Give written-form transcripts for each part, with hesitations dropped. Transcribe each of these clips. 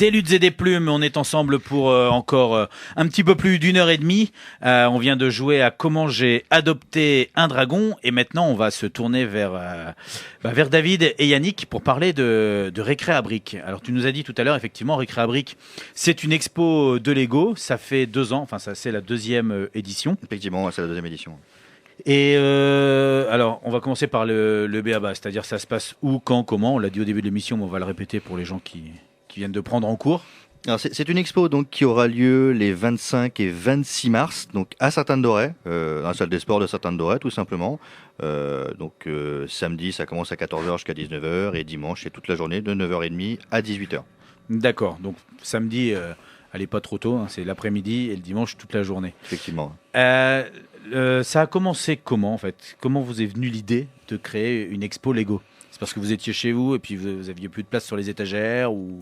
Des luttes et des plumes, on est ensemble pour encore un petit peu plus d'une heure et demie. On vient de jouer à Comment j'ai adopté un dragon et maintenant on va se tourner vers David et Yannick pour parler de Récré à briques. Alors tu nous as dit tout à l'heure, effectivement, Récré à briques, c'est une expo de Lego, ça fait 2 ans, enfin ça c'est la 2e édition. Effectivement, c'est la 2e édition. Et alors, on va commencer par le b.a.-ba, c'est-à-dire ça se passe où, quand, comment. On l'a dit au début de l'émission, mais on va le répéter pour les gens qui viennent de prendre en cours. Alors c'est une expo donc qui aura lieu les 25 et 26 mars donc à Sainte-Anne-d'Auray, dans la salle des sports de Sainte-Anne-d'Auray tout simplement. Samedi ça commence à 14h jusqu'à 19h et dimanche c'est toute la journée de 9h30 à 18h. D'accord, donc samedi, allez pas trop tôt, hein, c'est l'après-midi et le dimanche toute la journée. Effectivement. Ça a commencé comment en fait? Comment vous est venue l'idée de créer une expo Lego? C'est parce que vous étiez chez vous et puis vous aviez plus de place sur les étagères ou...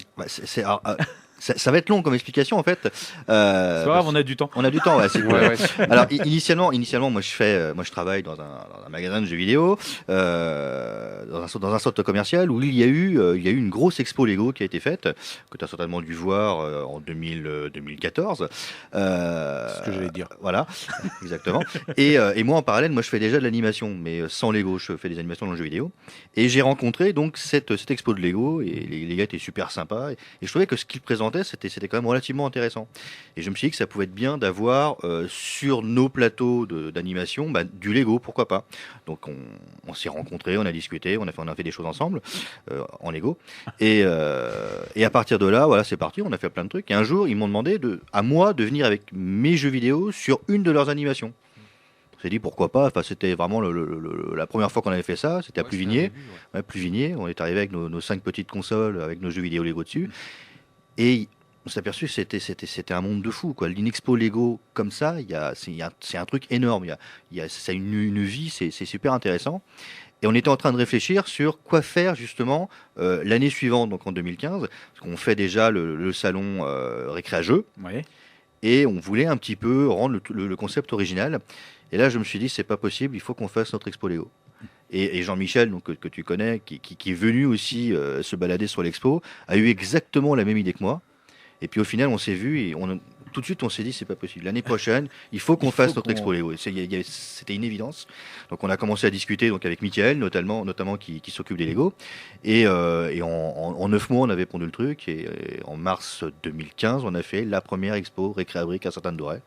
Ça va être long comme explication en fait. C'est pas grave, on a du temps. On a du temps, ouais. Ouais. Alors initialement, moi je travaille dans un magasin de jeux vidéo, dans un centre commercial où il y a eu une grosse expo Lego qui a été faite, que tu as certainement dû voir en 2014. C'est ce que j'allais dire. Voilà, exactement. Et moi en parallèle, moi je fais déjà de l'animation, mais sans Lego, je fais des animations dans le jeu vidéo. Et j'ai rencontré donc cette expo de Lego et les gars étaient super sympas et je trouvais que ce qu'ils présentaient c'était quand même relativement intéressant. Et je me suis dit que ça pouvait être bien d'avoir sur nos plateaux d'animation du Lego, pourquoi pas. Donc on s'est rencontrés, on a discuté, on a fait des choses ensemble en Lego. Et à partir de là, voilà, c'est parti, on a fait plein de trucs. Et un jour, ils m'ont demandé à moi de venir avec mes jeux vidéo sur une de leurs animations. On s'est dit pourquoi pas, enfin, c'était vraiment la première fois qu'on avait fait ça, c'était à Pluvigné. Ouais, Pluvigné, on est arrivé avec nos 5 petites consoles, avec nos jeux vidéo Lego dessus. Et on s'est aperçu que c'était un monde de fou, quoi. Une expo Lego comme ça, c'est un truc énorme. Ça a une vie, c'est super intéressant. Et on était en train de réfléchir sur quoi faire justement l'année suivante, donc en 2015, parce qu'on fait déjà le salon Récré à jeux. Ouais. Et on voulait un petit peu rendre le concept original. Et là, je me suis dit, c'est pas possible, il faut qu'on fasse notre expo Lego. Et Jean-Michel, donc, que tu connais, qui est venu aussi se balader sur l'expo, a eu exactement la même idée que moi. Et puis au final, on s'est vu et tout de suite, on s'est dit, c'est pas possible. L'année prochaine, il faut qu'on fasse notre expo Lego. C'était une évidence. Donc on a commencé à discuter donc, avec Mickaël, notamment qui s'occupe des Lego. Et en 9 mois, on avait pondu le truc. Et en mars 2015, on a fait la première expo Récré à briques à Sainte-Anne-d'Auray.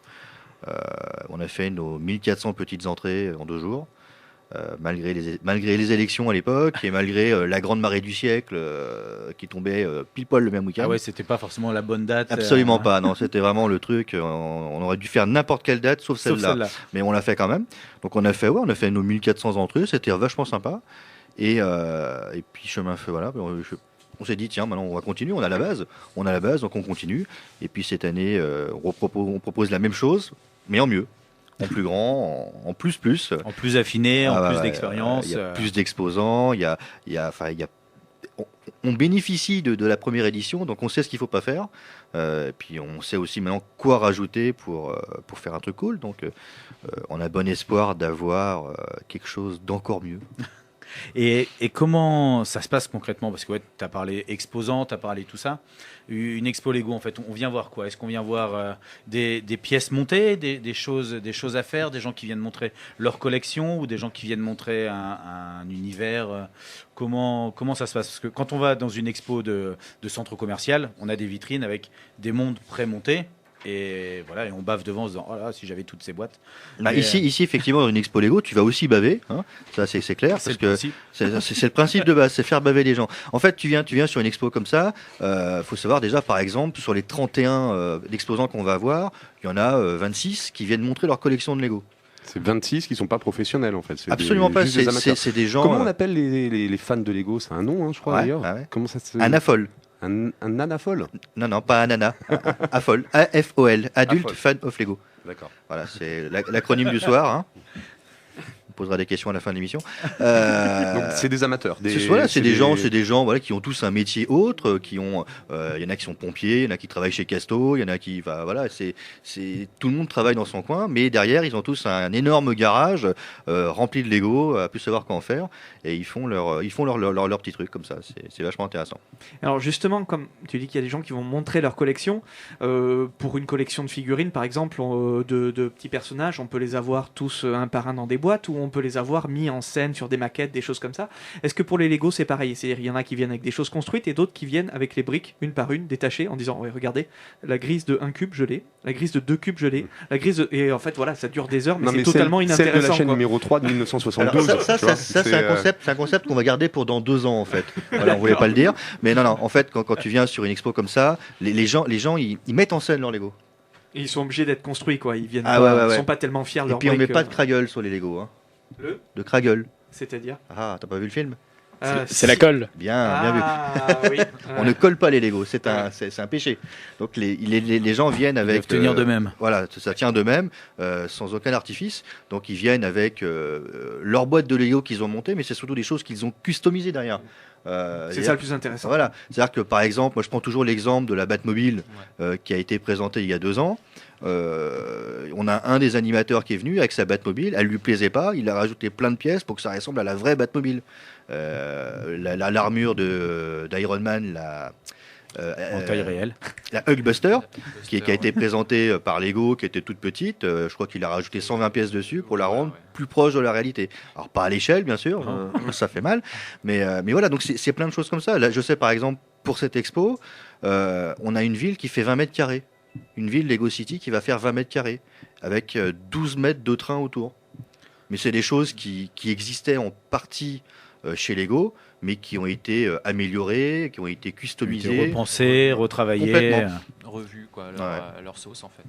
On a fait nos 1400 petites entrées en 2 jours. Malgré les élections à l'époque et malgré la grande marée du siècle qui tombait pile poil le même week-end. Ah ouais, c'était pas forcément la bonne date. Absolument pas, non, c'était vraiment le truc. On aurait dû faire n'importe quelle date sauf celle-là. Mais on l'a fait quand même. Donc on a fait nos 1400 entrées, c'était vachement sympa. Et puis chemin fait, voilà. On s'est dit tiens, maintenant on va continuer. On a la base, donc on continue. Et puis cette année, on propose la même chose, mais en mieux. En plus grand, en plus. En plus affiné, en plus d'expérience. Il y a plus d'exposants, on bénéficie de la première édition, donc on sait ce qu'il ne faut pas faire. Puis on sait aussi maintenant quoi rajouter pour faire un truc cool. Donc on a bon espoir d'avoir quelque chose d'encore mieux. Et comment ça se passe concrètement? Parce que tu as parlé exposant, tu as parlé tout ça. Une expo Lego, en fait, on vient voir quoi? Est-ce qu'on vient voir des pièces montées, des choses à faire, des gens qui viennent montrer leur collection ou des gens qui viennent montrer un univers comment ça se passe? Parce que quand on va dans une expo de centre commercial, on a des vitrines avec des mondes pré-montés. Et voilà, et on bave devant en se disant oh là, si j'avais toutes ces boîtes. Ici, effectivement, dans une expo Lego, tu vas aussi baver, hein, ça c'est clair, parce que c'est le principe de base, c'est faire baver les gens. En fait, tu viens sur une expo comme ça, faut savoir déjà, par exemple, sur les 31 exposants qu'on va avoir, il y en a 26 qui viennent montrer leur collection de Lego. C'est 26 qui sont pas professionnels en fait. Absolument pas, c'est des gens. Comment on appelle les fans de Lego? C'est un nom, hein, je crois d'ailleurs. Ouais. Comment ça se... Anafol. Un anafol? Non, pas Anana. AFOL. AFOL. Adult Fan of Lego. D'accord. Voilà, c'est l'acronyme du soir. Hein. On posera des questions à la fin de l'émission. Donc c'est des amateurs. C'est des gens voilà, qui ont tous un métier autre, qui ont, il y en a qui sont pompiers, il y en a qui travaillent chez Casto, il y en a qui, voilà, tout le monde travaille dans son coin, mais derrière ils ont tous un énorme garage rempli de Lego, à plus savoir quoi en faire, et ils font leur petits trucs comme ça. C'est vachement intéressant. Alors justement, comme tu dis qu'il y a des gens qui vont montrer leur collection, pour une collection de figurines par exemple, de petits personnages, on peut les avoir tous un par un dans des boîtes, ou on peut les avoir mis en scène sur des maquettes, des choses comme ça. Est-ce que pour les Lego c'est pareil? C'est-à-dire il y en a qui viennent avec des choses construites et d'autres qui viennent avec les briques une par une détachées en disant ouais, regardez, la grise de 1 cube je l'ai, la grise de 2 cubes je l'ai, la grise de... et en fait voilà, ça dure des heures, mais c'est totalement inintéressant. Celle de la chaîne quoi. numéro 3 de 1972. Alors ça c'est un concept qu'on va garder pour dans 2 ans en fait. Voilà, on voulait pas le dire, mais non, en fait quand tu viens sur une expo comme ça, les gens ils mettent en scène leur Lego. Et ils sont obligés d'être construits quoi, ils viennent ouais. sont pas tellement fiers de Et leur puis on briques, met pas de Kraggle sur les Lego, hein. De Kraggle. C'est-à-dire Ah, t'as pas vu le film? C'est la colle. Bien vu. Oui. On ne colle pas les Lego, c'est un péché. Donc les gens viennent avec... Ils doivent tenir d'eux-mêmes. Voilà, ça tient d'eux-mêmes, sans aucun artifice. Donc ils viennent avec leur boîte de Lego qu'ils ont montée, mais c'est surtout des choses qu'ils ont customisées derrière. C'est ça le plus intéressant. Voilà, c'est-à-dire que par exemple, moi je prends toujours l'exemple de la Batmobile qui a été présentée il y a 2 ans. On a un des animateurs qui est venu avec sa Batmobile, elle lui plaisait pas, il a rajouté plein de pièces pour que ça ressemble à la vraie Batmobile. L'armure d'Iron Man, En taille réelle. la Hulkbuster, qui a été présentée par Lego, qui était toute petite. Je crois qu'il a rajouté 120 pièces dessus pour la rendre plus proche de la réalité. Alors pas à l'échelle, bien sûr, ça fait mal, mais voilà, donc c'est plein de choses comme ça. Là, je sais par exemple, pour cette expo, on a une ville qui fait 20 mètres carrés. Une ville, Lego City, qui va faire 20 mètres carrés, avec 12 mètres de train autour. Mais c'est des choses qui existaient en partie chez Lego, mais qui ont été améliorées, qui ont été customisées. Repensées, retravaillées. Complètement. Revues, quoi, leur sauce, en fait.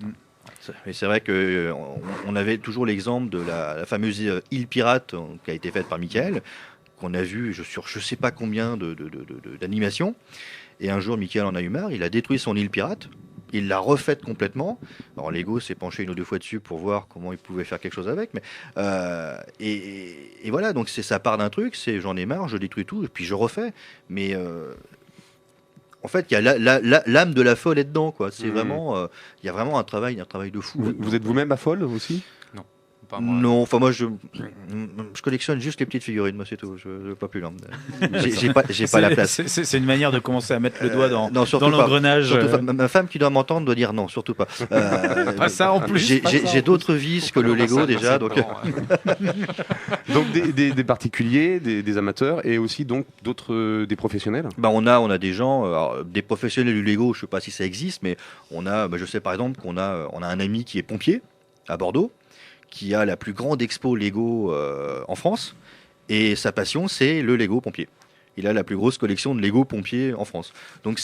Et c'est vrai qu'on avait toujours l'exemple de la fameuse île pirate qui a été faite par Michael, qu'on a vu sur je ne sais pas combien d'animations. Et un jour, Michael en a eu marre, il a détruit son île pirate. Il l'a refaite complètement. Alors Lego s'est penché 1 ou 2 fois dessus pour voir comment il pouvait faire quelque chose avec. Mais et voilà, donc ça part d'un truc, c'est j'en ai marre, je détruis tout, et puis je refais. Mais en fait, il y a l'âme de la folle est dedans, quoi. C'est vraiment, il y a vraiment un travail de fou. Vous êtes vous-même à folle aussi? Pas moi. Non, enfin moi je collectionne juste les petites figurines, moi c'est tout. Je veux pas plus loin. J'ai pas la place. C'est une manière de commencer à mettre le doigt dans surtout pas. l'engrenage. Ma femme qui doit m'entendre doit dire non, surtout pas. Pas ça en plus. J'ai d'autres vices que le Lego déjà, donc. Donc des particuliers, des amateurs, et aussi donc d'autres des professionnels. Bah on a des gens, alors, des professionnels du Lego, je sais pas si ça existe, mais on a, je sais par exemple qu'on a un ami qui est pompier à Bordeaux, qui a la plus grande expo Lego en France, et sa passion c'est le Lego pompier. Il a la plus grosse collection de Lego pompier en France. Donc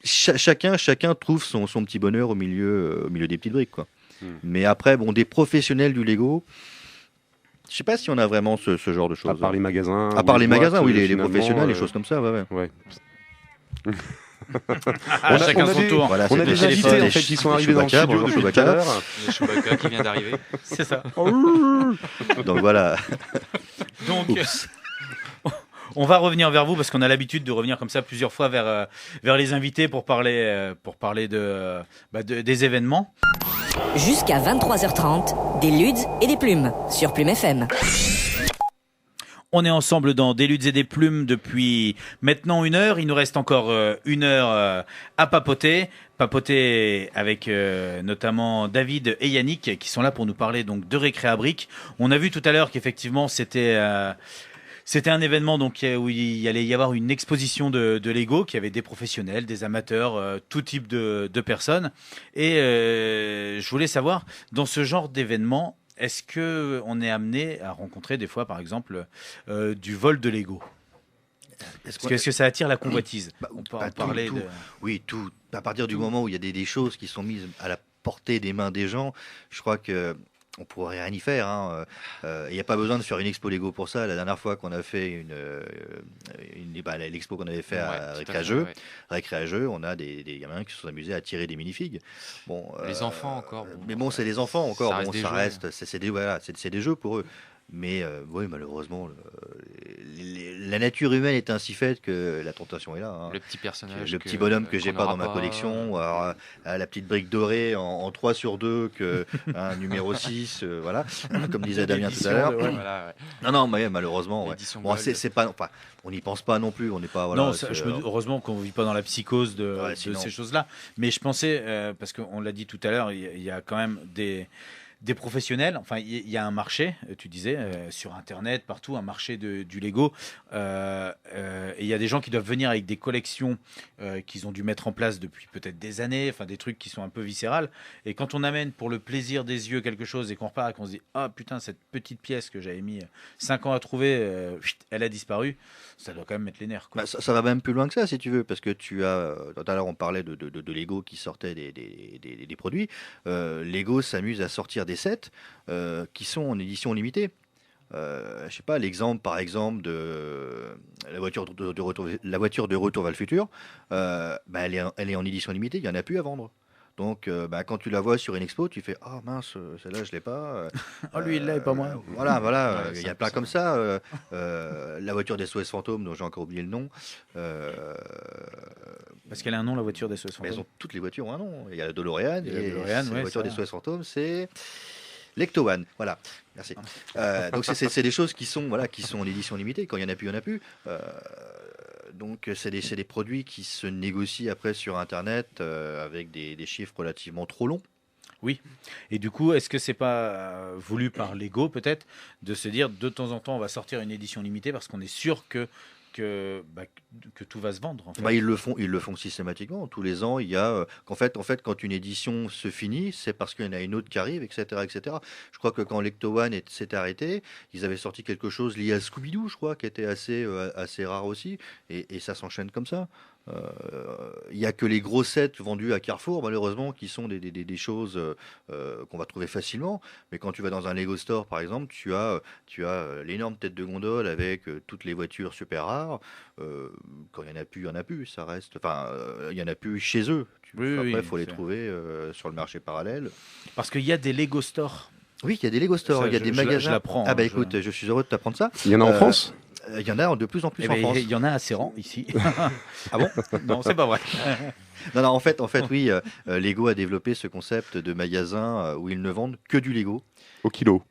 chacun trouve son petit bonheur au milieu des petites briques, quoi. Mais après, des professionnels du Lego, je sais pas si on a vraiment ce genre de choses. À part les magasins. À part les magasins, oui, les professionnels, les choses comme ça, ouais. Chacun son tour. Voilà, On a des invités en fait qui sont arrivés dans le studio depuis tout à l'heure. Il y a Chewbacca qui vient d'arriver. C'est ça. Donc voilà. Donc, on va revenir vers vous parce qu'on a l'habitude de revenir comme ça plusieurs fois vers les invités pour parler des événements. Jusqu'à 23h30, des ludes et des plumes sur Plume FM. On est ensemble dans Des luttes et des plumes depuis maintenant 1 heure. Il nous reste encore 1 heure à papoter. Papoter avec notamment David et Yannick qui sont là pour nous parler donc de Récréabrique. On a vu tout à l'heure qu'effectivement c'était un événement donc où il allait y avoir une exposition de Lego qui avait des professionnels, des amateurs, tout type de personnes. Et je voulais savoir, dans ce genre d'événement, est-ce qu'on est amené à rencontrer des fois, par exemple, du vol de Lego ? Est-ce que ça attire la convoitise ? On peut en parler tout. de... Oui, tout. À partir du moment où il y a des choses qui sont mises à la portée des mains des gens, je crois que on pourrait rien y faire. Il n'y a pas besoin de faire une expo Lego pour ça. La dernière fois qu'on a fait l'expo qu'on avait fait à Récréageux, on a des gamins qui se sont amusés à tirer des minifigs. Bon, les enfants encore. Mais bon, c'est des enfants encore. Ça reste c'est des jeux pour eux. Mais oui, malheureusement, la nature humaine est ainsi faite que la tentation est là. Le petit personnage. Le petit bonhomme que j'ai pas dans ma collection, ou alors, la petite brique dorée en 3/2, numéro 6, voilà, comme disait Damien tout à l'heure. Non, mais malheureusement, bon, c'est pas, enfin, on n'y pense pas non plus. On n'est pas. Voilà, non, heureusement qu'on ne vit pas dans la psychose de ces choses-là. Mais je pensais, parce qu'on l'a dit tout à l'heure, il y a quand même des professionnels, enfin il y a un marché, tu disais, sur Internet, partout, un marché du Lego, et il y a des gens qui doivent venir avec des collections qu'ils ont dû mettre en place depuis peut-être des années, enfin des trucs qui sont un peu viscérales, et quand on amène pour le plaisir des yeux quelque chose et qu'on repart et qu'on se dit « Ah putain, cette petite pièce que j'avais mis 5 ans à trouver, elle a disparu », ça doit quand même mettre les nerfs, quoi. Bah, ça va même plus loin que ça, si tu veux, parce que tu as, tout à l'heure on parlait de Lego qui sortait des produits. Lego s'amuse à sortir des sets qui sont en édition limitée. Je sais pas, l'exemple par exemple de la voiture de retour vers le futur, elle est en édition limitée, il y en a plus à vendre. Donc, quand tu la vois sur une expo, tu fais « Ah mince, celle-là, je l'ai pas. » Oh, lui, il l'a et pas moi. Voilà, il y a plein comme ça. La voiture des SOS Fantômes, dont j'ai encore oublié le nom. Parce qu'elle a un nom, la voiture des SOS Fantômes. Toutes les voitures ont un nom. Il y a la DeLorean, la voiture des SOS Fantômes, c'est l'Ecto-One. Voilà, merci. Donc, c'est des choses qui sont en édition limitée. Quand il n'y en a plus, il n'y en a plus. Donc, c'est des produits qui se négocient après sur Internet avec des chiffres relativement trop longs. Oui. Et du coup, est-ce que c'est pas voulu par Lego peut-être de se dire de temps en temps on va sortir une édition limitée parce qu'on est sûr que tout va se vendre, en fait. Ils le font systématiquement. Tous les ans, il y a qu'en fait, quand une édition se finit, c'est parce qu'il y en a une autre qui arrive, etc., etc. Je crois que quand l'Ecto-One s'est arrêté, ils avaient sorti quelque chose lié à Scooby-Doo, je crois, qui était assez rare aussi, et ça s'enchaîne comme ça. Il n'y a que les gros sets vendus à Carrefour, malheureusement, qui sont des choses qu'on va trouver facilement. Mais quand tu vas dans un Lego Store, par exemple, tu as l'énorme tête de gondole avec toutes les voitures super rares. Quand il n'y en a plus, il n'y en a plus. Ça reste, il n'y en a plus chez eux. Après, il faut les trouver sur le marché parallèle. Parce qu'il y a des Lego Stores. Oui, il y a des Lego Stores, il y a des magasins. Je l'apprends. Écoute, je suis heureux de t'apprendre ça. Il y en a en France ? Il y en a de plus en plus en France. Il y en a à Serran, ici. Ah bon? Non, c'est pas vrai. Non, en fait, oui, Lego a développé ce concept de magasin où ils ne vendent que du Lego. Au kilo.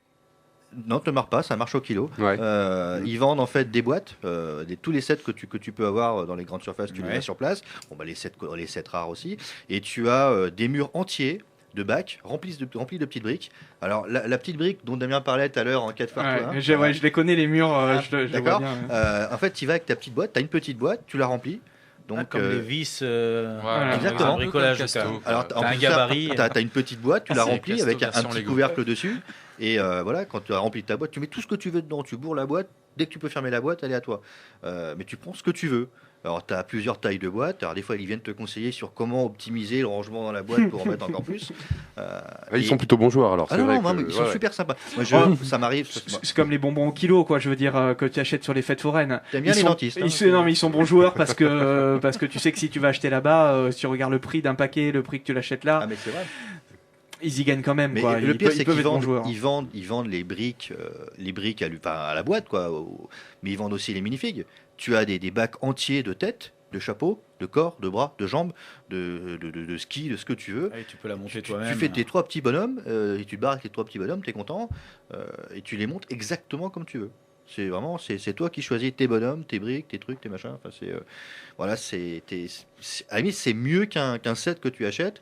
Non, te marre pas, ça marche au kilo. Ouais. Ils vendent en fait des boîtes, tous les sets que tu peux avoir dans les grandes surfaces, tu les as sur place. Bon, les sets rares aussi. Et tu as des murs entiers de bacs remplis de petites briques. Alors la petite brique dont Damien parlait tout à l'heure en 4 x je les connais, les murs, je les vois bien. En fait, tu vas avec ta petite boîte, tu as une petite boîte, tu la remplis. Donc, comme les vis, exactement. Bricolage. Alors, t'as un gabarit. Tu as une petite boîte, tu la remplis avec un petit couvercle dessus. Et voilà, quand tu as rempli ta boîte, tu mets tout ce que tu veux dedans. Tu bourres la boîte. Dès que tu peux fermer la boîte, elle est à toi. Mais tu prends ce que tu veux. Alors, tu as plusieurs tailles de boîtes. Alors, des fois, ils viennent te conseiller sur comment optimiser le rangement dans la boîte pour en mettre encore plus. Ils sont plutôt bons joueurs, alors. Mais ils sont super sympas. Moi, ça m'arrive. C'est comme les bonbons au kilo, quoi. Je veux dire, que tu achètes sur les fêtes foraines. T'aimes bien les dentistes. Non, mais ils sont bons joueurs parce que tu sais que si tu vas acheter là-bas, si tu regardes le prix d'un paquet, le prix que tu l'achètes là. Ah, mais c'est vrai. Ils y gagnent quand même. Mais quoi. le pire, c'est qu'ils vendent les briques à la boîte, quoi. Mais ils vendent aussi les minifigs. Tu as des bacs entiers de têtes, de chapeaux, de corps, de bras, de jambes, de ski, de ce que tu veux. Et tu peux la monter toi-même. Tu fais tes 3 petits bonhommes, et tu te barres avec tes 3 petits bonhommes, t'es content, et tu les montes exactement comme tu veux. C'est vraiment, c'est toi qui choisis tes bonhommes, tes briques, tes trucs, tes machins. Enfin, à la limite, c'est mieux qu'un set que tu achètes.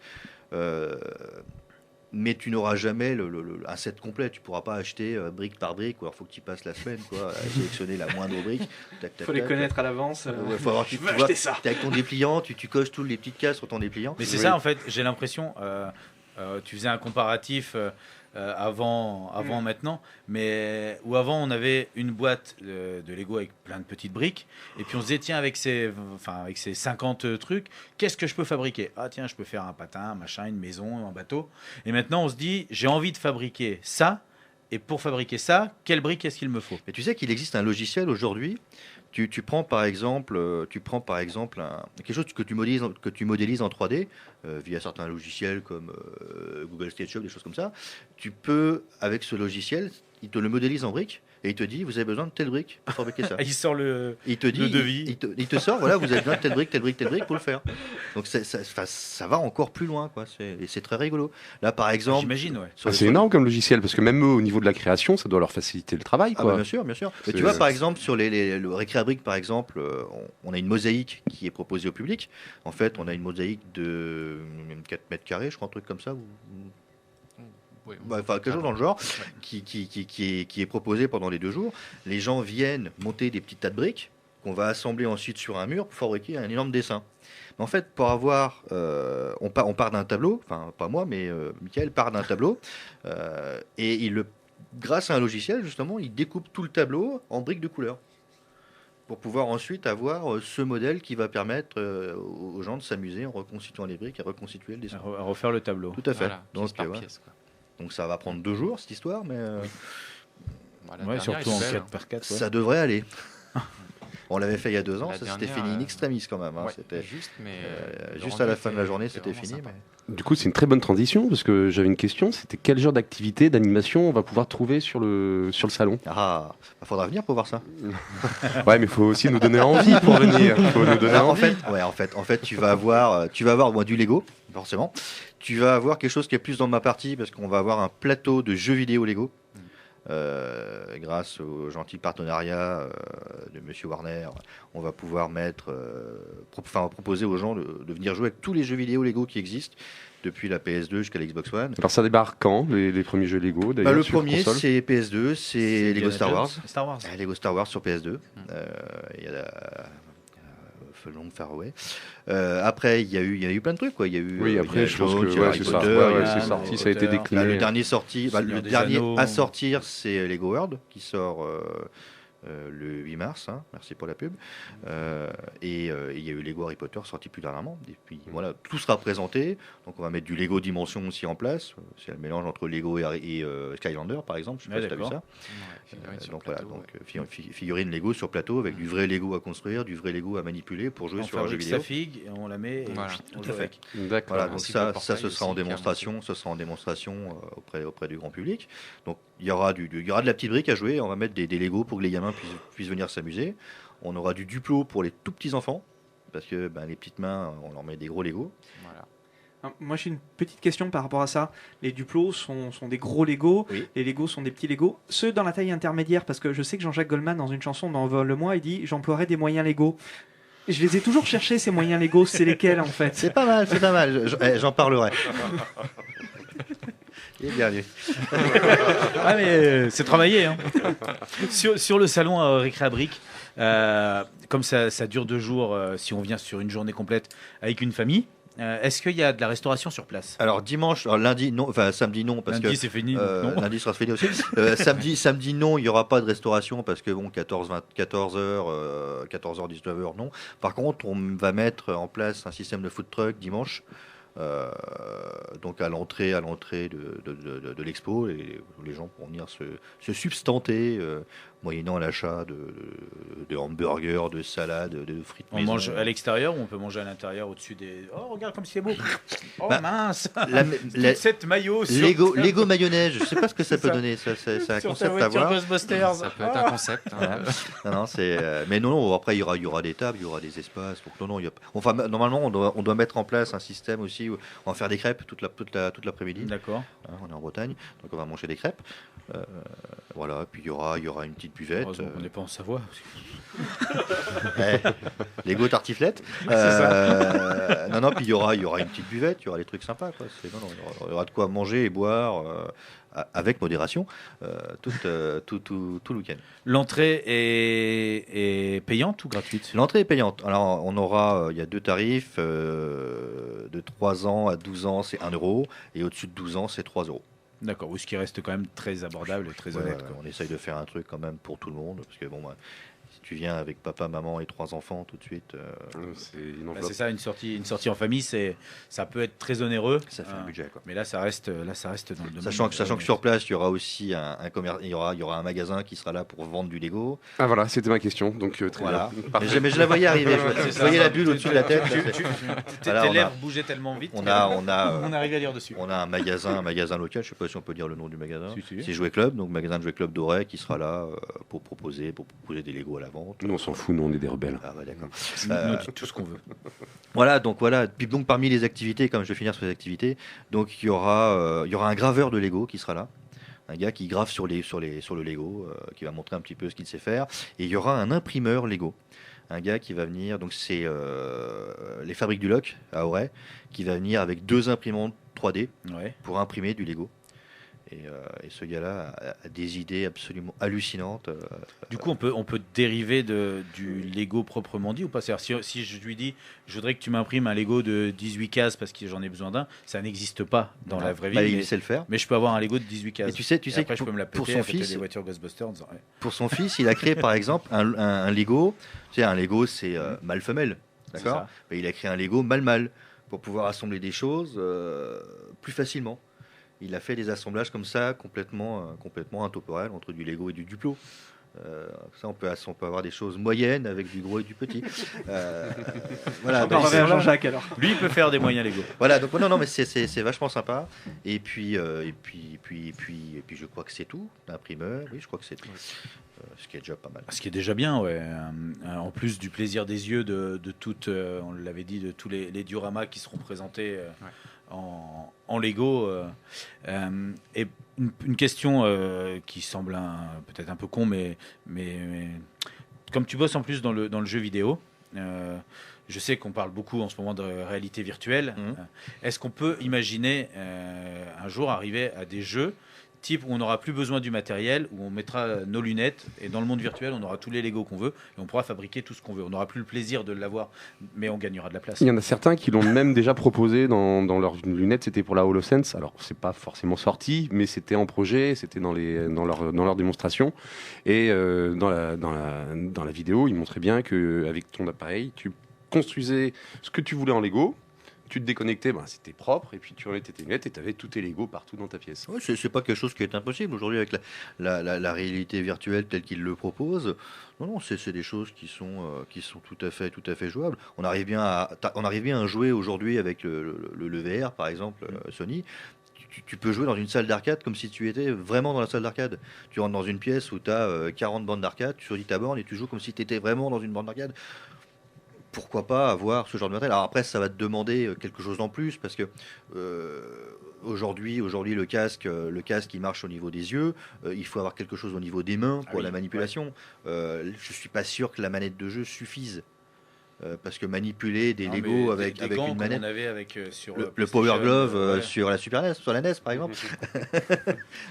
Mais tu n'auras jamais un set complet. Tu ne pourras pas acheter brique par brique. Alors, il faut que tu passes la semaine à sélectionner la moindre brique. Il faut les connaître à l'avance. Faut avoir, tu es avec ton dépliant, tu coches toutes les petites cases sur ton dépliant. Mais c'est ça, en fait, j'ai l'impression, Tu faisais un comparatif avant maintenant, mais où avant on avait une boîte de Lego avec plein de petites briques, et puis on se disait tiens avec ces 50 trucs, qu'est-ce que je peux fabriquer? Ah tiens, je peux faire un patin, un machin, une maison, un bateau. Et maintenant on se dit j'ai envie de fabriquer ça, et pour fabriquer ça, quelle brique est-ce qu'il me faut? Mais tu sais qu'il existe un logiciel aujourd'hui. Tu prends par exemple, quelque chose que tu modélises en 3D via certains logiciels comme Google SketchUp, des choses comme ça. Tu peux, avec ce logiciel, il te le modélise en briques et il te dit vous avez besoin de telle brique pour fabriquer ça. Il sort Il te dit, le devis. il te sort, voilà, vous avez besoin de telle brique, telle brique, telle brique pour le faire. Donc ça va encore plus loin, quoi. Et c'est très rigolo. Là, par exemple, J'imagine, ouais. C'est énorme comme logiciel, parce que même eux, au niveau de la création, ça doit leur faciliter le travail. Ah Quoi. bah, bien sûr, bien sûr. Mais C'est- tu vois, par exemple, sur le Récréabrique, par exemple, on a une mosaïque qui est proposée au public. En fait, on a une mosaïque de 4 mètres carrés, je crois, un truc comme ça. Oui, Enfin, quelque chose dans le genre, Ouais. qui est proposé pendant les 2 jours. Les gens viennent monter des petits tas de briques qu'on va assembler ensuite sur un mur pour fabriquer un énorme dessin. Mais en fait, pour avoir, on part d'un tableau, enfin pas moi, mais Michael part d'un tableau, et grâce à un logiciel justement, il découpe tout le tableau en briques de couleur pour pouvoir ensuite avoir ce modèle qui va permettre aux gens de s'amuser en reconstituant les briques et reconstituer le dessin. À refaire le tableau. Tout à fait. Voilà, Donc, pièce par ouais. pièce, quoi. Donc ça va prendre 2 jours cette histoire, mais Voilà, Ouais, la surtout dernière en est belle, 4x4. Ouais. ça devrait aller. On l'avait fait il y a 2 ans, La ça s'était dernière, fini in extremis quand même. Hein. Ouais, C'était juste, mais le juste rendu à la fin de la était- journée, était c'était vraiment fini. sympa. Mais... Du coup, c'est une très bonne transition, parce que j'avais une question, c'était quel genre d'activité, d'animation on va pouvoir trouver sur le salon? Ah, il faudra venir pour voir ça. Ouais, mais il faut aussi nous donner envie pour venir. Faut nous donner Alors, en envie. fait, tu vas avoir moi, du Lego, forcément. Tu vas avoir quelque chose qui est plus dans ma partie parce qu'on va avoir un plateau de jeux vidéo Lego. Grâce au gentil partenariat de Monsieur Warner, on va pouvoir proposer aux gens de venir jouer avec tous les jeux vidéo Lego qui existent, depuis la PS2 jusqu'à la Xbox One. Alors ça débarque quand, les premiers jeux Lego d'ailleurs, Le sur premier, console c'est PS2, c'est Lego Indiana Star Jones. Wars. Star Wars. Lego Star Wars sur PS2. Il y a Long Far Away. Après, il y a eu plein de trucs, quoi. Il y a eu Oui, après, Indiana je pense Jones, que il y a ouais, Harry c'est ça. Potter, Ouais, il y a ouais, eu- c'est sorti, ça a été Potter. décliné. Là, le dernier sorti, Seigneur le des dernier Anneaux. à sortir, c'est Lego World qui sort le 8 mars. Hein, merci pour la pub. Et il y a eu Lego Harry Potter sorti plus dernièrement. Et puis voilà, tout sera présenté. Donc on va mettre du Lego Dimension aussi en place. C'est le mélange entre Lego et Skylander, par exemple. Je sais Ouais, pas si tu as vu d'accord. ça. Ouais, figurine sur Donc plateau, voilà, ouais. figurine Lego sur plateau avec du vrai Lego à construire, du vrai Lego à manipuler pour jouer On sur un jeu fabrique vidéo. sa figue et on la met et Voilà. on Tout joue à fait. avec. D'accord. Voilà, donc ainsi que ça le portail ce sera en aussi, qui est démonstration, ce sera en démonstration auprès du grand public. Donc il y aura de la petite brique à jouer. On va mettre des Lego pour que les gamins puissent venir s'amuser. On aura du Duplo pour les tout petits enfants parce que les petites mains, on leur met des gros Lego. Voilà. Moi j'ai une petite question par rapport à ça. Les Duplos sont des gros Lego, Oui. les Lego sont des petits Lego. Ceux dans la taille intermédiaire, parce que je sais que Jean-Jacques Goldman dans une chanson dans Vole-moi, il dit j'emploierai des moyens Lego. Je les ai toujours cherchés ces moyens Lego, c'est lesquels en fait? C'est pas mal, c'est pas mal. J'en parlerai. Il est bien lui. Ah mais c'est travaillé. Hein. sur le salon Récréabrique, comme ça dure 2 jours, si on vient sur une journée complète avec une famille, est-ce qu'il y a de la restauration sur place? Alors lundi non, enfin samedi non parce Lundi que c'est fini. non. lundi sera fini aussi. Samedi non, il n'y aura pas de restauration parce que 14h, 19h non. Par contre, on va mettre en place un système de food truck dimanche. Donc à l'entrée de l'expo, et les gens pourront venir se substanter moyennant l'achat de hamburgers, de salades, de frites. On maison. mange à l'extérieur ou on peut manger à l'intérieur au-dessus des... Oh, regarde comme c'est beau. Oh, mince. La- Cette maillot sur, Lego mayonnaise, je sais pas ce que ça peut ça. donner. C'est un sur ta concept à voiture voir. Ghostbusters. Ça peut être un concept. hein. Voilà. Non, c'est. Mais non, après il y aura des tables, il y aura des espaces. Donc non, enfin normalement on doit mettre en place un système aussi où on va faire des crêpes toute l'après-midi. D'accord. Hein, on est en Bretagne, donc on va manger des crêpes. Voilà, puis il y aura une petite buvette. Heureusement qu'on n'est pas en Savoie. Lego tartiflette. Non, puis il y aura une petite buvette, il y aura des trucs sympas. Quoi. Il y aura de quoi manger et boire avec modération tout le week-end. L'entrée est payante ou gratuite? L'entrée est payante. Alors, il y a 2 tarifs, de 3 ans à 12 ans, c'est 1 euro. Et au-dessus de 12 ans, c'est 3 euros. D'accord, ou ce qui reste quand même très abordable et très Ouais, honnête. ouais, Quoi. on essaye de faire un truc quand même pour tout le monde. Parce que bon, bah, si tu viens avec papa, maman et 3 enfants tout de suite, C'est une Bah, enveloppe. c'est ça, une sortie en famille, ça peut être très onéreux. ça fait un budget. Quoi. Mais là, ça reste dans le domaine. Sachant que sur place, il y aura aussi il y aura un magasin qui sera là pour vendre du Lego. Ah voilà, c'était ma question. Donc très Voilà. bien. Parfait. Mais je la voyais arriver. C'est Vous ça. voyez la bulle au-dessus de la tête. Tes Voilà, lèvres bougeaient tellement vite. on qu'on a arrivait à lire dessus. On a un magasin local, je sais pas si on peut dire le nom du magasin. Si, si. C'est Jouet Club, donc magasin de Jouet Club d'Auray qui sera là pour proposer des Lego à la vente. Nous on s'en fout, nous on est des rebelles. Ah bah d'accord. Nous, on dit tout ce qu'on veut. Voilà. Puis donc parmi les activités, comme je vais finir sur les activités, donc il y aura un graveur de Lego qui sera là. Un gars qui grave sur le Lego, qui va montrer un petit peu ce qu'il sait faire. Et il y aura un imprimeur Lego. Un gars qui va venir, donc c'est les Fabriques du Loc à Auray, qui va venir avec 2 imprimantes 3D Ouais. pour imprimer du Lego. Et ce gars-là a des idées absolument hallucinantes. Du coup, on peut dériver du Lego proprement dit ou pas? C'est-à-dire, si je lui dis, je voudrais que tu m'imprimes un Lego de 18 cases parce que j'en ai besoin d'un, ça n'existe pas dans la vraie vie. Bah, mais, il sait le faire. mais je peux avoir un Lego de 18 cases. Et tu sais Et après, que je peux me la pour péter son à fêter fils, des voitures Ghostbusters en disant, ouais. pour son fils, il a créé par exemple un Lego. Tu sais, un Lego, c'est mâle-femelle. C'est D'accord. ça. Mais il a créé un Lego mâle-mâle pour pouvoir assembler des choses plus facilement. Il a fait des assemblages comme ça, complètement intemporels entre du Lego et du Duplo. Ça, on peut avoir des choses moyennes avec du gros et du petit. Voilà, On donc, revient à Jean-Jacques alors. Lui, il peut faire des moyens Lego. voilà, donc non, mais c'est vachement sympa. Et puis, je crois que c'est tout. L'imprimeur, oui, je crois que c'est tout. Ce qui est déjà pas mal. Ce qui est déjà bien, ouais. En plus du plaisir des yeux de toutes, on l'avait dit, de tous les dioramas qui seront présentés en Lego. Et une question qui semble peut-être un peu con, mais comme tu bosses en plus dans le jeu vidéo, je sais qu'on parle beaucoup en ce moment de réalité virtuelle. Est-ce qu'on peut imaginer un jour arriver à des jeux type où on n'aura plus besoin du matériel, où on mettra nos lunettes et dans le monde virtuel on aura tous les Lego qu'on veut et on pourra fabriquer tout ce qu'on veut. On n'aura plus le plaisir de l'avoir, mais on gagnera de la place. Il y en a certains qui l'ont même déjà proposé dans leurs lunettes, c'était pour la HoloSense. Alors, c'est pas forcément sorti, mais c'était en projet, c'était dans leur démonstration. Et dans la vidéo, ils montraient bien qu'avec ton appareil, tu construisais ce que tu voulais en Lego. Tu te déconnectais, c'était propre, et puis tu remettais tes lunettes et tu avais tous tes Lego partout dans ta pièce. Oui, c'est pas quelque chose qui est impossible aujourd'hui avec la réalité virtuelle telle qu'il le propose. Non, c'est des choses qui sont tout à fait jouables. On arrive bien à jouer aujourd'hui avec le VR, par exemple, Sony. Tu peux jouer dans une salle d'arcade comme si tu étais vraiment dans la salle d'arcade. Tu rentres dans une pièce où tu as 40 bandes d'arcade, tu choisis ta borne et tu joues comme si tu étais vraiment dans une bande d'arcade. Pourquoi pas avoir ce genre de matériel? Alors après, ça va te demander quelque chose en plus parce que aujourd'hui, le casque, il marche au niveau des yeux. Il faut avoir quelque chose au niveau des mains pour la manipulation. Je suis pas sûr que la manette de jeu suffise. Parce que manipuler des Lego avec gants une manette, on avait avec, sur le Power Glove ouais. sur la Super NES, sur la NES par exemple.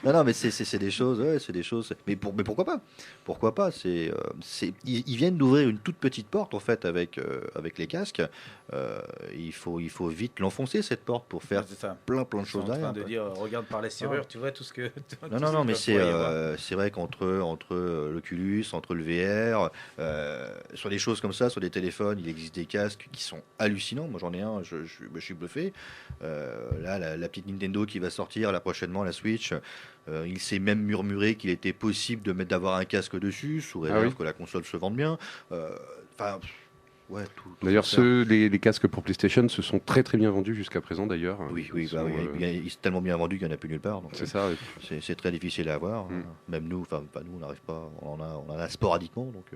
non, mais c'est des choses, c'est des choses. Mais pourquoi pas? Pourquoi pas? Ils viennent d'ouvrir une toute petite porte en fait avec les casques. Il faut vite l'enfoncer cette porte pour faire C'est ça. plein de Ils sont choses en train derrière. de quoi. dire regarde par la serrure, tu vois tout ce que. Non, mais c'est vrai qu'entre l'Oculus, entre le VR, sur des choses comme ça, sur des téléphones, il existe des casques qui sont hallucinants. Moi, j'en ai un, je suis bluffé. Là, la petite Nintendo qui va sortir là prochainement, la Switch, il s'est même murmuré qu'il était possible d'avoir un casque dessus, sous réserve que la console se vende bien. Ouais, tout D'ailleurs, ça. les casques pour PlayStation se sont très très bien vendus jusqu'à présent d'ailleurs. Oui, Ils sont, ils sont tellement bien vendus qu'il n'y en a plus nulle part. Donc, c'est ça. c'est très difficile à avoir. Même nous, pas nous, on n'arrive pas. On en a sporadiquement. Donc,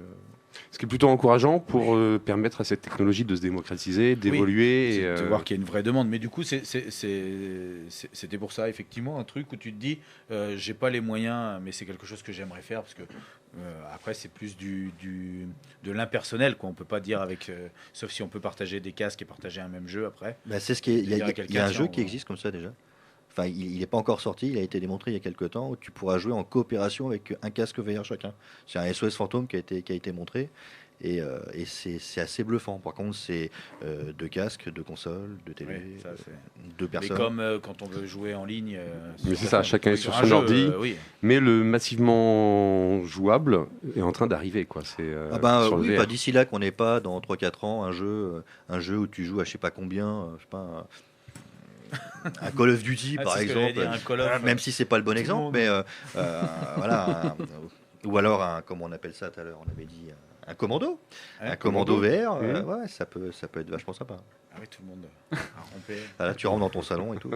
Ce qui est plutôt encourageant pour permettre à cette technologie de se démocratiser, d'évoluer. C'est de voir qu'il y a une vraie demande. Mais du coup, c'était pour ça, effectivement, un truc où tu te dis, j'ai pas les moyens, mais c'est quelque chose que j'aimerais faire parce que après, c'est plus de l'impersonnel, quoi. On peut pas dire avec, sauf si on peut partager des casques et partager un même jeu après. c'est ce qui est. Il y a un Tiens, jeu qui existe comme ça déjà. Enfin, il n'est pas encore sorti, il a été démontré il y a quelques temps, où tu pourras jouer en coopération avec un casque VR chacun. C'est un SOS Fantôme qui a été montré. Et c'est assez bluffant. Par contre, c'est 2 casques, 2 consoles, 2 télé, Oui, ça, c'est- 2 Mais personnes. comme quand on veut jouer en ligne. Mais sur c'est ça, téléphone. chacun est sur Un son jeu, ordi. oui. Mais le massivement jouable est en train d'arriver, quoi. C'est sur le Oui, VR. d'ici là qu'on n'est pas dans 3-4 ans un jeu où tu joues à je sais pas combien, je sais pas, un Call of Duty Ah, par c'est ce que j'allais exemple, dire, un Call of, même si c'est pas le bon tout le exemple, monde. mais voilà, ou alors comment on appelle ça tout à l'heure, on avait dit un commando, Ouais, un commando VR, Mhm. ouais, ça peut être vachement sympa. Ah oui, tout le monde a rompé. Là, tu rentres dans ton salon et tout.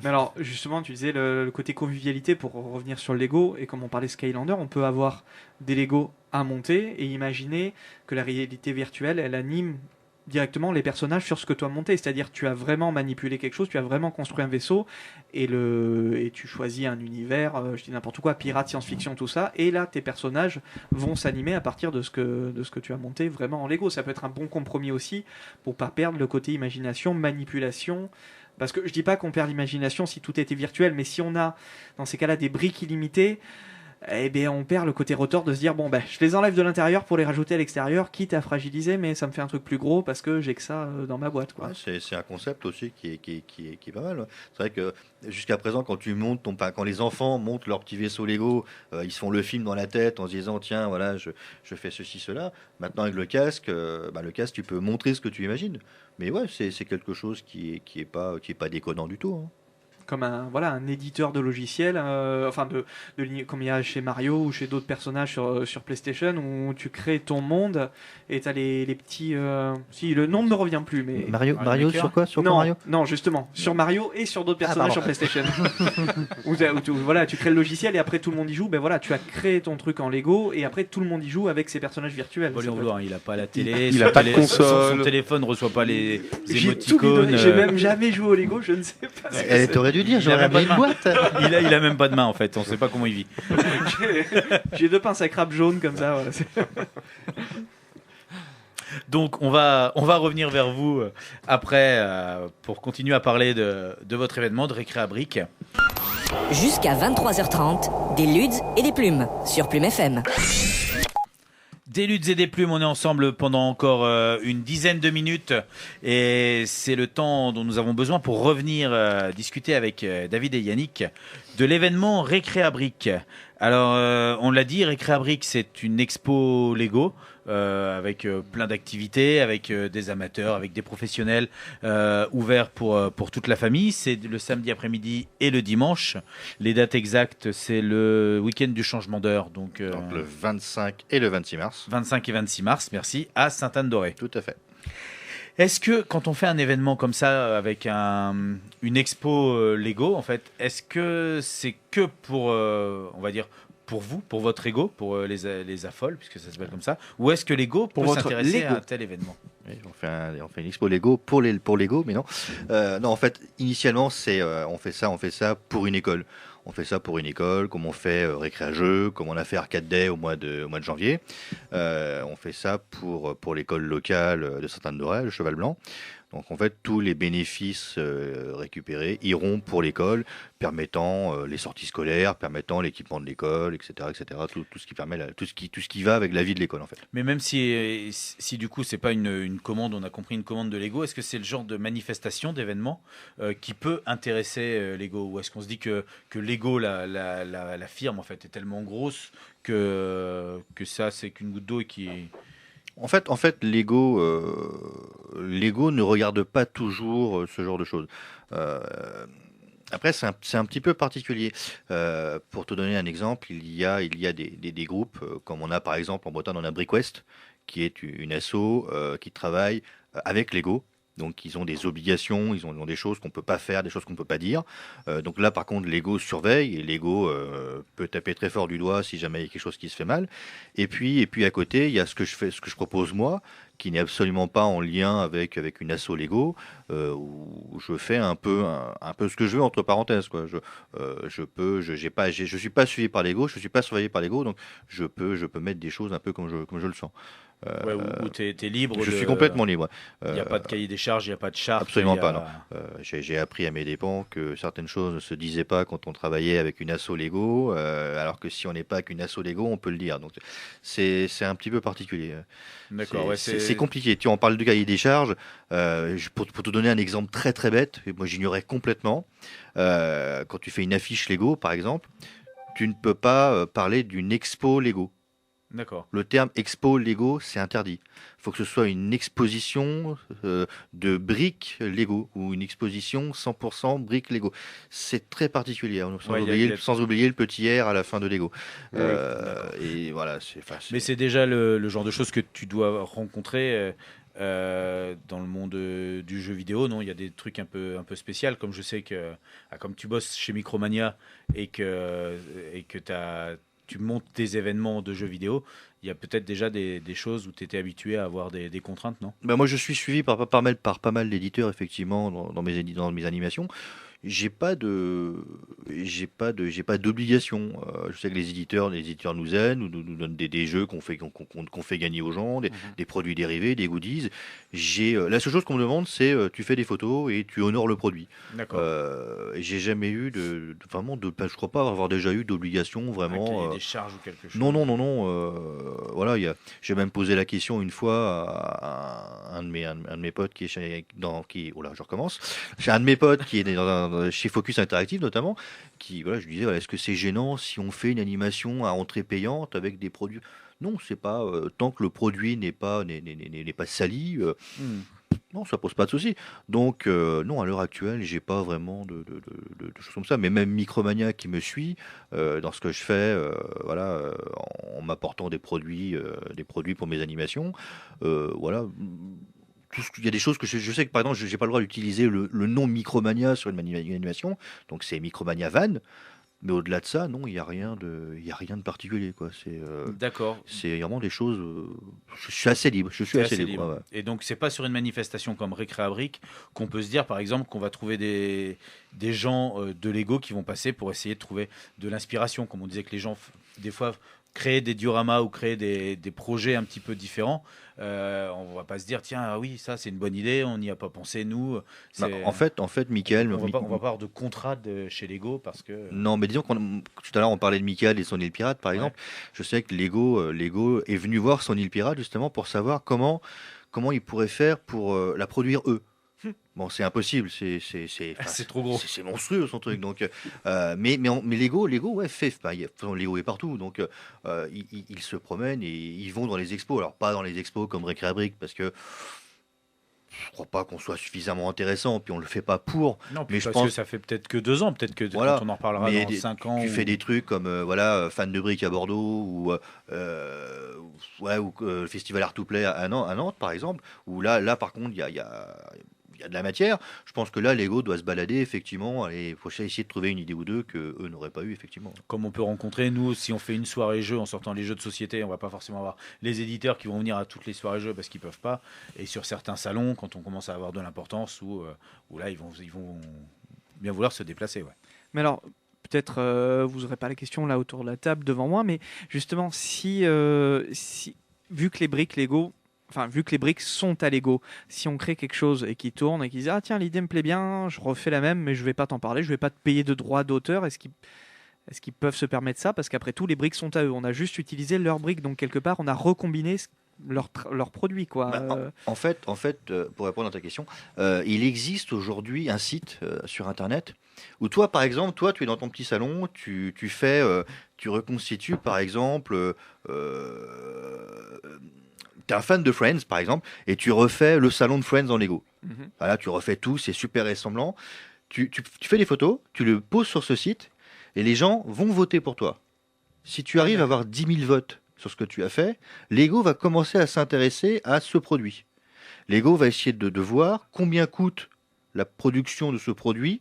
Mais alors, justement, tu disais le côté convivialité pour revenir sur le Lego, et comme on parlait Skylander, on peut avoir des Lego à monter et imaginer que la réalité virtuelle, elle anime directement les personnages sur ce que tu as monté. C'est-à-dire, tu as vraiment manipulé quelque chose, tu as vraiment construit un vaisseau, et tu choisis un univers, je dis n'importe quoi, pirate, science-fiction, tout ça, et là, tes personnages vont s'animer à partir de ce que tu as monté vraiment en Lego. Ça peut être un bon compromis aussi pour pas perdre le côté imagination, manipulation. Parce que je dis pas qu'on perd l'imagination si tout était virtuel, mais si on a dans ces cas-là des briques illimitées, eh bien on perd le côté rotor de se dire bon ben je les enlève de l'intérieur pour les rajouter à l'extérieur, quitte à fragiliser, mais ça me fait un truc plus gros parce que j'ai que ça dans ma boîte, quoi. Ouais, c'est un concept aussi qui est pas mal. Ouais. C'est vrai que jusqu'à présent, quand tu montes quand les enfants montent leur petit vaisseau Lego, ils se font le film dans la tête en se disant tiens voilà je fais ceci cela. Maintenant avec le casque, tu peux montrer ce que tu imagines. Mais ouais, c'est quelque chose qui est pas déconnant du tout. Hein. Comme un éditeur de logiciels, comme il y a chez Mario ou chez d'autres personnages sur PlayStation, où tu crées ton monde et tu as les petits... si, le nom ne me revient plus, mais... Mario Maker. sur quoi non, Mario non, justement, sur Mario et sur d'autres personnages sur pardon. PlayStation. Voilà, tu crées le logiciel et après tout le monde y joue. Ben voilà, tu as créé ton truc en Lego et après tout le monde y joue avec ses personnages virtuels. Faut lui en Ça peut- vouloir, il a pas la télé, il son a pas de télé- console. son téléphone ne reçoit pas les J'ai tout émoticônes. bidonné, j'ai même jamais joué au Lego, je ne sais pas ce que Elle c'est. t'aurait dû dire Il j'aurais avait pas amené de une main. boîte. Il a même pas de main en fait, on sait pas comment il vit. J'ai 2 pinces à crabe jaunes comme ça. Voilà. Donc on va revenir vers vous après pour continuer à parler de votre événement de Récré à Briques. Jusqu'à 23h30, des ludes et des plumes sur Plume FM. Des luttes et des plumes, on est ensemble pendant encore une dizaine de minutes et c'est le temps dont nous avons besoin pour revenir discuter avec David et Yannick de l'événement Récré à Briques. Alors on l'a dit, Récré à Briques c'est une expo Lego avec plein d'activités, avec des amateurs, avec des professionnels ouverts pour toute la famille. C'est le samedi après-midi et le dimanche. Les dates exactes, c'est le week-end du changement d'heure, donc Donc le 25 et le 26 mars. 25 et 26 mars, merci, à Sainte-Anne-d'Auray. Tout à fait. Est-ce que quand on fait un événement comme ça avec une expo Lego, en fait, est-ce que c'est que pour, on va dire, pour vous, pour votre ego, pour les affoles, puisque ça s'appelle comme ça, ou est-ce que Lego peut votre s'intéresser Lego. à un tel événement? Oui, on fait une expo Lego pour Lego, mais non. Non, en fait, initialement, on fait ça pour une école. On fait ça pour une école, comme on fait Récré à Jeux, comme on a fait Arcade Day au mois de janvier. On fait ça pour l'école locale de Sainte-Anne-d'Auray, le Cheval Blanc. Donc en fait, tous les bénéfices récupérés iront pour l'école, permettant les sorties scolaires, permettant l'équipement de l'école, etc., etc. Tout ce qui permet, tout ce qui va avec la vie de l'école en fait. Mais même si du coup c'est pas une commande, on a compris une commande de Lego, est-ce que c'est le genre de manifestation, d'événement qui peut intéresser Lego, ou est-ce qu'on se dit que Lego, la firme en fait, est tellement grosse que ça c'est qu'une goutte d'eau et qui En fait, Lego ne regarde pas toujours ce genre de choses. Après, c'est un petit peu particulier. Pour te donner un exemple, il y a des groupes, comme on a par exemple en Bretagne, on a BrickWest, qui est une asso qui travaille avec Lego. Donc ils ont des obligations, ils ont des choses qu'on peut pas faire, des choses qu'on peut pas dire. Donc là par contre Lego surveille et Lego peut taper très fort du doigt si jamais il y a quelque chose qui se fait mal. Et puis à côté il y a ce que je propose moi, qui n'est absolument pas en lien avec une asso Lego, où je fais un peu ce que je veux entre parenthèses quoi. Je suis pas suivi par Lego, je suis pas surveillé par Lego, donc je peux mettre des choses un peu comme je le sens. Ouais, où tu es libre. Je suis complètement libre. Il n'y a pas de cahier des charges, il n'y a pas de charte. Absolument il y a- pas, non. J'ai appris à mes dépens que certaines choses ne se disaient pas quand on travaillait avec une asso Lego, alors que si on n'est pas qu'une asso Lego, on peut le dire. Donc c'est un petit peu particulier. D'accord, ouais, C'est compliqué. Tu en parles de cahier des charges. Pour te donner un exemple très très bête, et moi j'ignorais complètement. Quand tu fais une affiche Lego, par exemple, tu ne peux pas parler d'une expo Lego. D'accord. Le terme expo Lego, c'est interdit. Il faut que ce soit une exposition de briques Lego ou une exposition 100% briques Lego. C'est très particulier, hein, sans, Ouais, sans oublier le petit R à la fin de Lego. Oui, Et voilà, Mais c'est déjà le genre de choses que tu dois rencontrer dans le monde du jeu vidéo, non? Il y a des trucs un peu spéciaux, comme je sais que comme tu bosses chez Micromania et que tu montes des événements de jeux vidéo, il y a peut-être déjà des choses où tu étais habitué à avoir des contraintes, non? Moi, je suis suivi par pas mal d'éditeurs, effectivement, dans mes animations. J'ai pas d'obligation. Je sais que les éditeurs nous aident, nous donnent des jeux qu'on fait gagner aux gens, des produits dérivés, des goodies. La seule chose qu'on me demande, c'est tu fais des photos et tu honores le produit. D'accord. J'ai jamais eu je crois pas avoir déjà eu d'obligation vraiment. Il y a des charges ou quelque chose. Non. Voilà, j'ai même posé la question une fois à un de mes potes qui est oh là, je recommence. J'ai un de mes potes qui est chez Focus Interactive notamment, je lui disais, est-ce que c'est gênant si on fait une animation à entrée payante avec des produits? Non, c'est pas tant que le produit n'est pas sali. Non, ça pose pas de souci. Donc, non, à l'heure actuelle, j'ai pas vraiment de choses comme ça. Mais même Micromania qui me suit dans ce que je fais, en m'apportant des produits pour mes animations, voilà. Il y a des choses que je sais que par exemple, j'ai pas le droit d'utiliser le nom Micromania sur une animation, donc c'est Micromania Van. Mais au-delà de ça, non, il y a rien de particulier, quoi. D'accord. C'est vraiment des choses. Je suis assez libre. Ouais. Et donc, c'est pas sur une manifestation comme Récréabrique qu'on peut se dire, par exemple, qu'on va trouver des gens de Lego qui vont passer pour essayer de trouver de l'inspiration. Comme on disait que les gens, des fois, créer des dioramas ou créer des projets un petit peu différents. On va pas se dire, tiens, oui, ça, c'est une bonne idée, on n'y a pas pensé, nous. En fait, Michael. On va pas avoir de contrat chez Lego parce que. Non, mais disons tout à l'heure, on parlait de Michael et son île pirate, par exemple. Je sais que Lego est venu voir son île pirate justement pour savoir comment ils pourraient faire pour la produire eux. Bon, c'est impossible, c'est trop gros. C'est monstrueux son truc. Donc, mais Lego, Lego est partout. Donc, ils se promènent et ils vont dans les expos. Alors, pas dans les expos comme Récréabrique, parce que je crois pas qu'on soit suffisamment intéressant, puis on le fait pas pour. Non, mais parce que ça fait peut-être que 2 ans, peut-être que quand on en reparlera dans 5 ans. Tu fais des trucs comme Fan de briques à Bordeaux ou le Festival Art to Play à Nantes, par exemple, où là par contre, il y a de la matière. Je pense que là, Lego doit se balader, effectivement, et il faut essayer de trouver une idée ou deux qu'eux n'auraient pas eu, effectivement. Comme on peut rencontrer, nous, si on fait une soirée jeu en sortant les jeux de société, on va pas forcément avoir les éditeurs qui vont venir à toutes les soirées jeux parce qu'ils peuvent pas. Et sur certains salons, quand on commence à avoir de l'importance, où là, ils vont bien vouloir se déplacer. Ouais. Mais alors, peut-être vous n'aurez pas la question là autour de la table devant moi, mais justement, si vu que les briques Lego, vu que les briques sont à Lego, si on crée quelque chose et qui tourne et qui dit tiens, l'idée me plaît bien, je refais la même, mais je vais pas t'en parler, je vais pas te payer de droits d'auteur, est-ce qu'ils peuvent se permettre ça? Parce qu'après tout, les briques sont à eux, on a juste utilisé leurs briques, donc quelque part on a recombiné leurs produits, quoi. En fait, pour répondre à ta question, il existe aujourd'hui un site sur internet où toi, par exemple, tu es dans ton petit salon, tu fais, tu reconstitues, par exemple, t'es un fan de Friends, par exemple, et tu refais le salon de Friends en Lego. Voilà, tu refais tout, c'est super ressemblant. Tu fais des photos, tu le poses sur ce site, et les gens vont voter pour toi. Si tu arrives à avoir 10 000 votes sur ce que tu as fait, Lego va commencer à s'intéresser à ce produit. Lego va essayer de voir combien coûte la production de ce produit.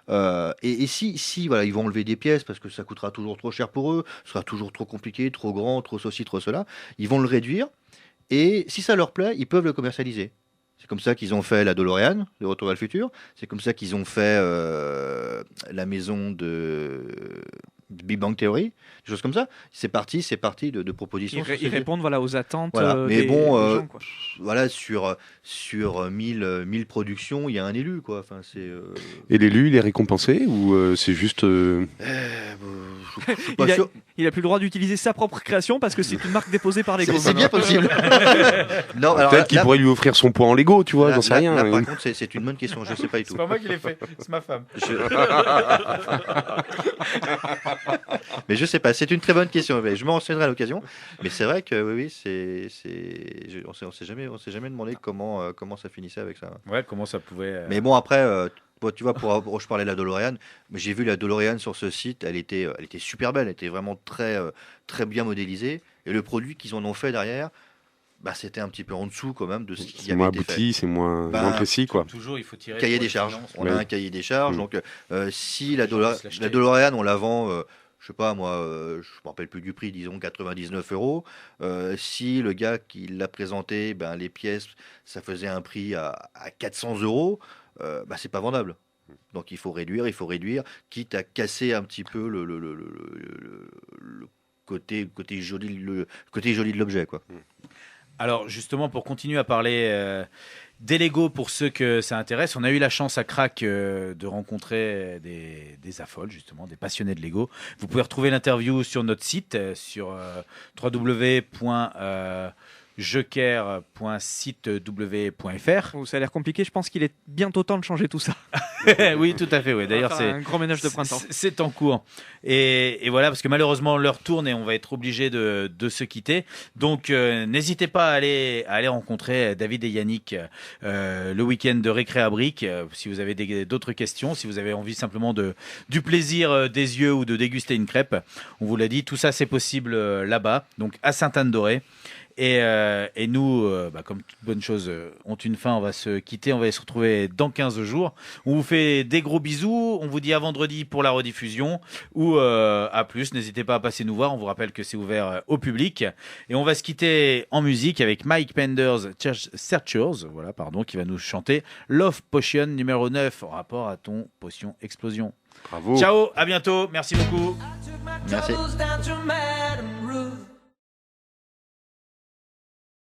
Et si voilà, ils vont enlever des pièces parce que ça coûtera toujours trop cher pour eux, ce sera toujours trop compliqué, trop grand, trop ceci, trop cela, ils vont le réduire. Et si ça leur plaît, ils peuvent le commercialiser. C'est comme ça qu'ils ont fait la DeLorean, de Retour vers le futur. C'est comme ça qu'ils ont fait la maison de Big Bang Theory, des choses comme ça. C'est parti de propositions. Ils répondent aux attentes Voilà. Mais des gens, quoi. Voilà, sur 1000 productions, il y a un élu, quoi. Enfin, c'est. Et l'élu, il est récompensé ou c'est juste. Je suis pas sûr. Il a plus le droit d'utiliser sa propre création parce que c'est une marque déposée par Lego. C'est bien possible. Non, alors Peut-être qu'il là, pourrait lui offrir son point en Lego, tu vois, j'en sais rien. là, par contre, c'est une bonne question. Je sais pas du tout. C'est pas moi qui l'ai fait, c'est ma femme. Mais je sais pas. C'est une très bonne question. Mais je m'en renseignerai à l'occasion. Mais c'est vrai que oui, on s'est jamais demandé comment ça finissait avec ça. Ouais, comment ça pouvait. Mais bon, après, tu vois, je parlais de la DeLorean, mais j'ai vu la DeLorean sur ce site, elle était super belle, elle était vraiment très, très bien modélisée. Et le produit qu'ils en ont fait derrière, bah, c'était un petit peu en dessous quand même de ce qui C'est avait moins été abouti, c'est moins précis, quoi. Toujours, il faut tirer. Cahier pour des être charges. finance. On a un cahier des charges. Donc, si la Les gens vont se l'acheter. DeLorean, on la vend, je sais pas moi, je me rappelle plus du prix, disons 99 €. Si le gars qui l'a présenté, ben, les pièces, ça faisait un prix à 400 €, bah, c'est pas vendable. Donc il faut réduire, quitte à casser un petit peu le côté joli de l'objet, quoi. Alors justement, pour continuer à parler des Lego pour ceux que ça intéresse, on a eu la chance à Crac de rencontrer des affoles, justement, des passionnés de Lego. Vous pouvez retrouver l'interview sur notre site, sur www.jecaire.sitew.fr. Ça a l'air compliqué, je pense qu'il est bientôt temps de changer tout ça. Oui, tout à fait. Oui. D'ailleurs, c'est un grand ménage de printemps. C'est en cours. Et voilà, parce que malheureusement, l'heure tourne et on va être obligé de se quitter. Donc, n'hésitez pas à aller rencontrer David et Yannick le week-end de Récré à Briques. Si vous avez d'autres questions, si vous avez envie simplement du plaisir des yeux ou de déguster une crêpe, on vous l'a dit, tout ça, c'est possible là-bas, donc à Sainte-Anne-d'Auray. Et nous, comme toute bonne chose ont une fin, on va se quitter, on va se retrouver dans 15 jours. On vous fait des gros bisous, on vous dit à vendredi pour la rediffusion ou à plus. N'hésitez pas à passer nous voir, on vous rappelle que c'est ouvert au public. Et on va se quitter en musique avec Mike Penders Searchers, qui va nous chanter Love Potion numéro 9 en rapport à ton potion explosion. Bravo. Ciao, à bientôt, merci beaucoup. Merci.